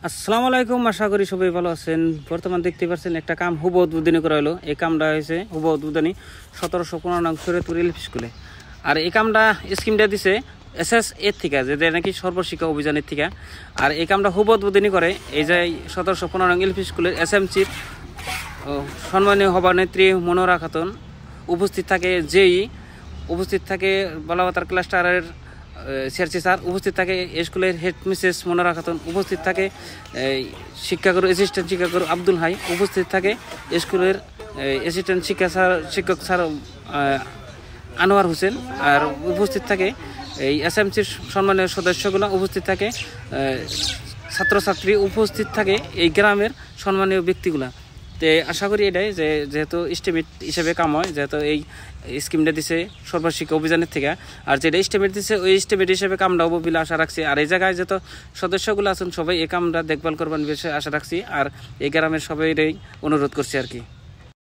আসসালামু আলাইকুম, আশা করি সবাই ভালো আছেন। বর্তমান দেখতে পাচ্ছেন একটা কাম হুব উদ্বোধনী করা হলো। এই কামটা হয়েছে হুব উদ্বোধনী 1715 নং শরীয়তপুর এলপি স্কুলে। আর এই কামটা স্কিমটা দিছে এসএস এর থেকে, যেটা নাকি সর্বশিক্ষা অভিযানের থেকে। আর এই কামটা হুব উদ্বোধনী করে এই যে 1715 নং এলপি স্কুলের এসএমসির সম্মানীয় সভানেত্রী মনোরা খাতুন। উপস্থিত থাকে উপস্থিত থাকে বালাবাতার ক্লাস্টারের সিআরসি স্যার, উপস্থিত থাকে স্কুলের হেড মিসেস মনোরা খাতুন, উপস্থিত থাকে শিক্ষাগুরু অ্যাসিস্ট্যান্ট শিক্ষাগুরু আব্দুল হাই, উপস্থিত থাকে স্কুলের অ্যাসিস্ট্যান্ট শিক্ষক স্যার আনোয়ার হোসেন। আর উপস্থিত থাকে এই এসএমসির সম্মানীয় সদস্যগুলো, উপস্থিত থাকে ছাত্রছাত্রী, উপস্থিত থাকে এই গ্রামের সম্মানীয় ব্যক্তিগুলা। তো আশা করি এটাই যে যেহেতু এস্টিমেট হিসেবে কাম হয়, যেহেতু এই স্কিমটা দিছে সর্বশিক্ষা অভিযানের থেকে, আর যেটা এস্টিমেট দিছে ওই এস্টিমেট হিসেবে কামটা হবো বলে আশা রাখছি। আর এই জায়গায় যত সদস্যগুলো আছেন সবাই এই কামটা দেখভাল করবেন বিষয়ে আশা রাখছি। আর এই গ্রামের সবাই অনুরোধ করছি আর কি।